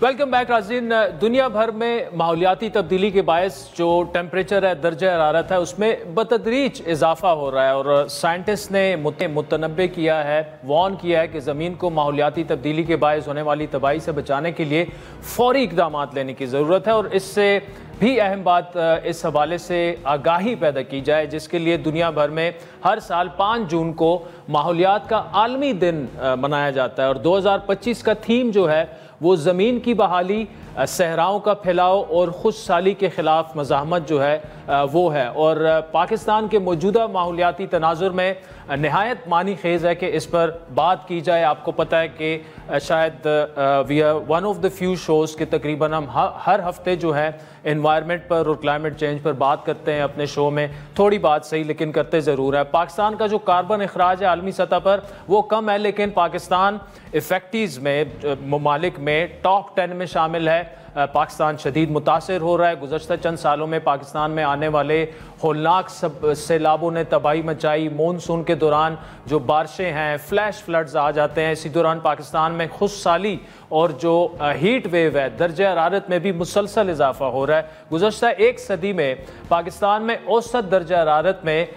Welcome back नाज़रीन। दुनिया भर में माहौलियाती तब्दीली के बायस जो टेम्परेचर है, दर्जा हरारत है, उसमें बतदरीज इजाफा हो रहा है और साइंटिस्ट ने मुतनब्बे किया है, वार्न किया है कि ज़मीन को माहौलियाती तब्दीली के बायस होने वाली तबाही से बचाने के लिए फौरी इक़दाम लेने की ज़रूरत है। और इससे भी अहम बात इस हवाले से आगाही पैदा की जाए, जिसके लिए दुनिया भर में हर साल 5 जून को माहौलियात का आलमी दिन मनाया जाता है। और 2025 का थीम जो है वो ज़मीन की बहाली, सहराओं का फैलाव और खुशहाली के ख़िलाफ़ मज़ाहमत जो है वो है। और पाकिस्तान के मौजूदा माहौलियाती तनाजुर में नहायत मानी खेज़ है कि इस पर बात की जाए। आपको पता है कि शायद we are one of the few shows के तकरीबन हम हर हफ्ते जो है एनवायरनमेंट पर और क्लाइमेट चेंज पर बात करते हैं अपने शो में। थोड़ी बात सही लेकिन करते ज़रूर है। पाकिस्तान का जो कार्बन अखराज है आलमी सतह पर वो कम है, लेकिन पाकिस्तान इफ़ेक्टीज़ में ममालिक में टॉप 10 में शामिल है। पाकिस्तान शदीद मुतासर हो रहा है। गुज़श्ता चंद सालों में पाकिस्तान में आने वाले होलनाक सैलाबों ने तबाही मचाई। मानसून के दौरान जो बारिशें हैं, फ्लैश फ्लड्स आ जाते हैं। इसी दौरान पाकिस्तान में खुशहाली और जो हीट वेव है, दर्जा हरारत में भी मुसलसल इजाफा हो रहा है। गुज़श्ता एक सदी में पाकिस्तान में औसत दर्जा हरारत में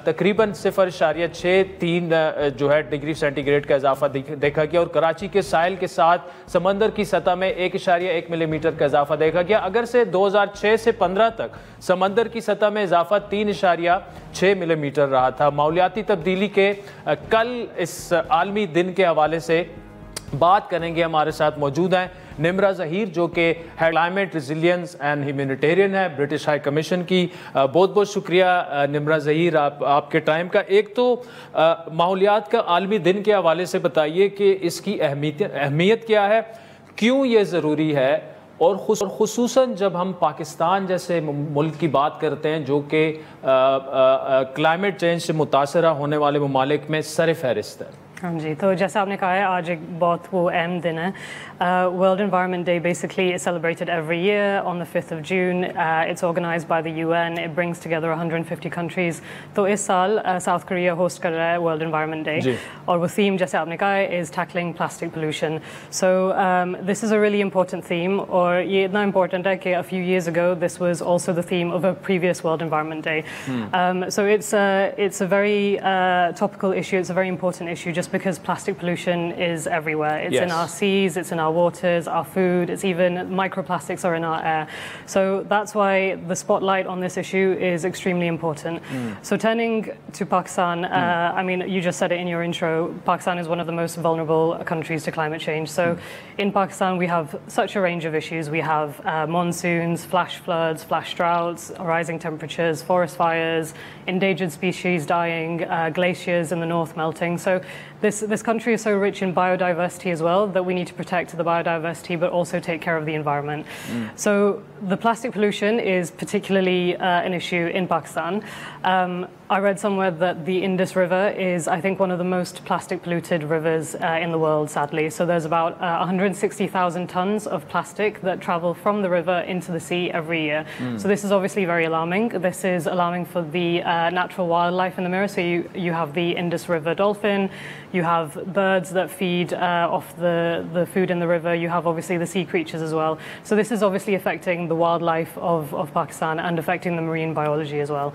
तकरीबन 0.63 जो है डिग्री सेंटीग्रेड का इजाफा देखा गया। और कराची के साहिल के साथ समंदर की सतह में 1.1 मिलीमीटर का इजाफा देखा गया। अगर से 2006 से 15 तक समंदर की सतह में इजाफा 3.6 मिलीमीटर रहा था। माहौलियाती तब्दीली के कल इस आलमी दिन के हवाले से बात करेंगे। हमारे साथ मौजूद हैं नमरा ज़हीर, जो कि क्लाइमेट रिजिलियंस एंड ह्यूमैनिटेरियन है ब्रिटिश हाई कमीशन की। बहुत बहुत शुक्रिया नमरा ज़हीर आपके टाइम का। एक तो माहौलियात का आलमी दिन के हवाले से बताइए कि इसकी अहमियत क्या है, क्यों ये ज़रूरी है, और खुसूसन जब हम पाकिस्तान जैसे मुल्क की बात करते हैं जो कि क्लाइमेट चेंज से मुतासर होने वाले ममालिक में सर फहरिस्त है। हाँ जी, तो जैसा आपने कहा है आज एक बहुत वो अहम दिन है। World environment day basically is celebrated every year on the 5th of June. It's organized by the UN. It brings together 150 countries. तो इस साल साउथ कोरिया होस्ट कर रहा है वर्ल्ड एनवायरनमेंट डे, और वो थीम जैसे आपने कहा है is tackling plastic pollution. So this is a really important theme, और ये इतना important है कि a few years ago this was also the theme of a previous World Environment Day. So it's a very topical issue. It's a very important issue just because plastic pollution is everywhere. It's in our seas, it's in our waters, our food, it's even microplastics are in our air. So that's why the spotlight on this issue is extremely important. So turning to Pakistan, I mean, you just said it in your intro, Pakistan is one of the most vulnerable countries to climate change. So in Pakistan we have such a range of issues. We have monsoons, flash floods, flash droughts, rising temperatures, forest fires, endangered species dying, glaciers in the north melting. So this country is so rich in biodiversity as well that we need to protect the biodiversity but also take care of the environment. So the plastic pollution is particularly an issue in Pakistan. I read somewhere that the Indus River is, I think, one of the most plastic polluted rivers in the world, sadly. So there's about 160,000 tons of plastic that travel from the river into the sea every year. So this is obviously very alarming. This is alarming for the natural wildlife in the mirror. So you have the Indus River dolphin, you have birds that feed off the food in the river, you have obviously the sea creatures as well. So this is obviously affecting the wildlife of Pakistan and affecting the marine biology as well.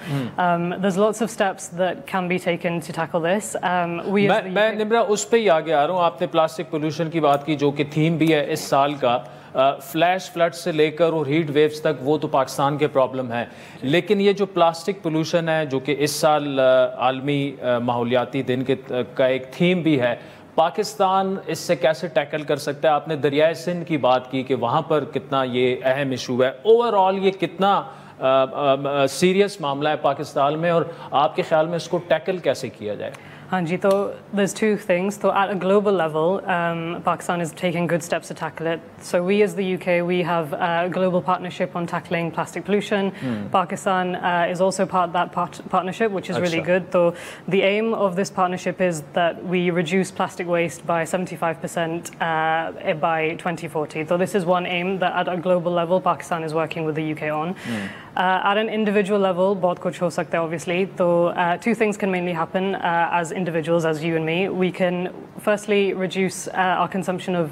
There's lots of steps that can be taken to tackle this. मैं निमरा उस पे ही आगे आ रहा हूँ। आपने plastic pollution की बात की जो कि थीम भी है इस साल का। फ्लैश फ्लड से लेकर और हीट वेव्स तक वो तो पाकिस्तान के प्रॉब्लम है, लेकिन ये जो प्लास्टिक पोल्यूशन है जो कि इस साल आलमी माहौलियाती दिन का एक थीम भी है, पाकिस्तान इससे कैसे टैकल कर सकता है? आपने दरियाए सिंध की बात की कि वहाँ पर कितना ये अहम इशू है। ओवरऑल ये कितना सीरियस मामला है पाकिस्तान में, और आपके ख्याल में इसको टैकल कैसे किया जाए? हाँ जी, तो there's two things. So at a global level, Pakistan is taking good steps to tackle it. So we as the UK, we have a global partnership on tackling plastic pollution. Pakistan is also part of that partnership, which is really good. So the aim of this partnership is that we reduce plastic waste by 75% by 2040. So this is one aim that at a global level, Pakistan is working with the UK on. At an individual level, बहुत कुछ हो सकता है obviously. So two things can mainly happen as individuals, as you and me. We can firstly reduce our consumption of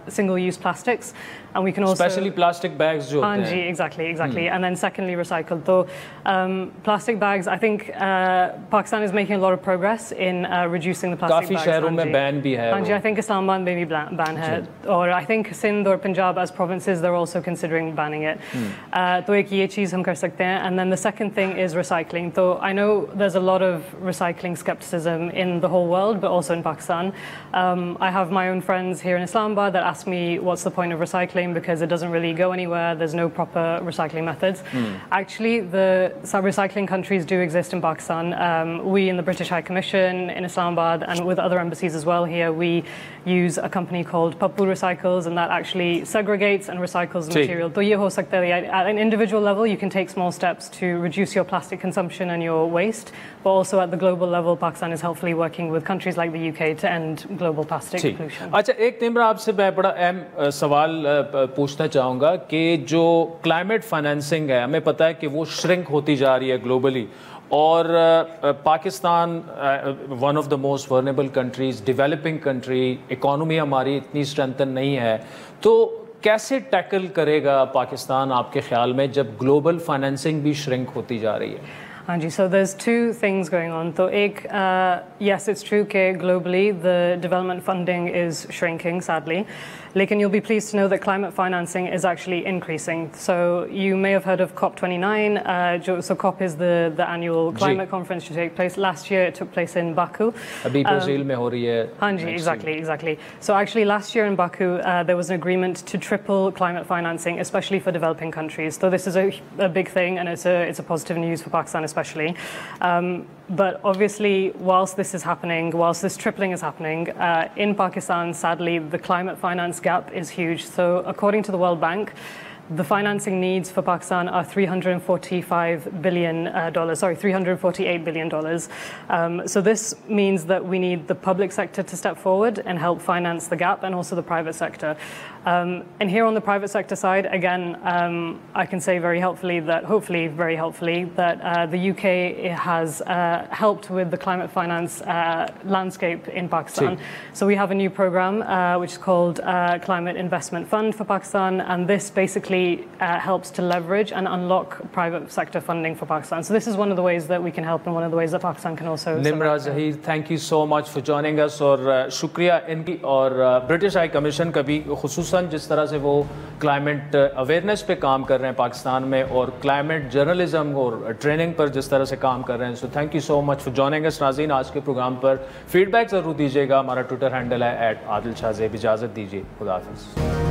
single-use plastics, and we can also especially plastic bags जो होते हैं. Exactly. And then secondly, recycle. So plastic bags, I think Pakistan is making a lot of progress in reducing the plastic bags. काफी शहरों में ban भी है. I think Islamabad में भी ban है. Or I think Sindh or Punjab as provinces, they're also considering banning it. तो एक ये चीज़ हम कर सकते हैं. And then the second thing is recycling. So I know there's a lot of recycling skepticism in the whole world, but also in Pakistan. I have my own friends here in Islamabad that ask me what's the point of recycling, because it doesn't really go anywhere. There's no proper recycling methods. Actually, some recycling countries do exist in Pakistan. We in the British High Commission in Islamabad and with other embassies as well here, we use a company called Pappu Recycles, and that actually segregates and recycles the material. So ye ho sakta hai. At an individual level, you can take small steps to reduce your plastic consumption and your waste, but also at the global level, Pakistan is helpfully working with countries like the UK to end global plastic pollution. अच्छा, एक निम्रा आपसे मैं बड़ा अहम सवाल पूछना चाहूँगा कि जो क्लाइमेट फाइनेंसिंग है, हमें पता है कि वो श्रिंक होती जा रही है ग्लोबली, और Pakistan one of the most vulnerable countries, developing country, economy हमारी इतनी स्ट्रेंथन नहीं है, तो कैसे टैकल करेगा पाकिस्तान आपके ख्याल में जब ग्लोबल फाइनेंसिंग भी श्रिंक होती जा रही है? हाँ जी, so there's two things going on. तो एक, yes, it's true कि globally the development funding is shrinking, sadly. Lekin you'll be pleased to know that climate financing is actually increasing. So you may have heard of COP29. So COP is the annual climate conference to take place. Last year it took place in Baku. अभी Brazil में हो रही है. हाँ जी, exactly. So actually last year in Baku there was an agreement to triple climate financing, especially for developing countries. So this is a big thing, and it's a positive news for Pakistan especially. But obviously, whilst this is happening, whilst this tripling is happening, in Pakistan, sadly, the climate finance gap is huge. So according to the World Bank, the financing needs for Pakistan are $348 billion. So this means that we need the public sector to step forward and help finance the gap, and also the private sector. And here on the private sector side, again, I can say hopefully very helpfully, that the UK has helped with the climate finance landscape in Pakistan. So we have a new program which is called Climate Investment Fund for Pakistan, and this basically helps to leverage and unlock private sector funding for Pakistan. So this is one of the ways that we can help, and one of the ways that Pakistan can also. Nimra, Zaheer, thank you so much for joining us, और शुक्रिया इनकी और British high commission का भी, खुसूसन जिस तरह से वो क्लाइमेट अवेयरनेस पे काम कर रहे हैं पाकिस्तान में, और क्लाइमेट जर्नलिज्म और ट्रेनिंग पर जिस तरह से काम कर रहे हैं. So thank you so much for joining us. नाज़रीन, आज के प्रोग्राम पर फीडबैक ज़रूर दीजिएगा. हमारा ट्विटर हैंडल है @आदिल शाहज़ेब. इजाज़त दीजिए. खुदा हाफ़िज़.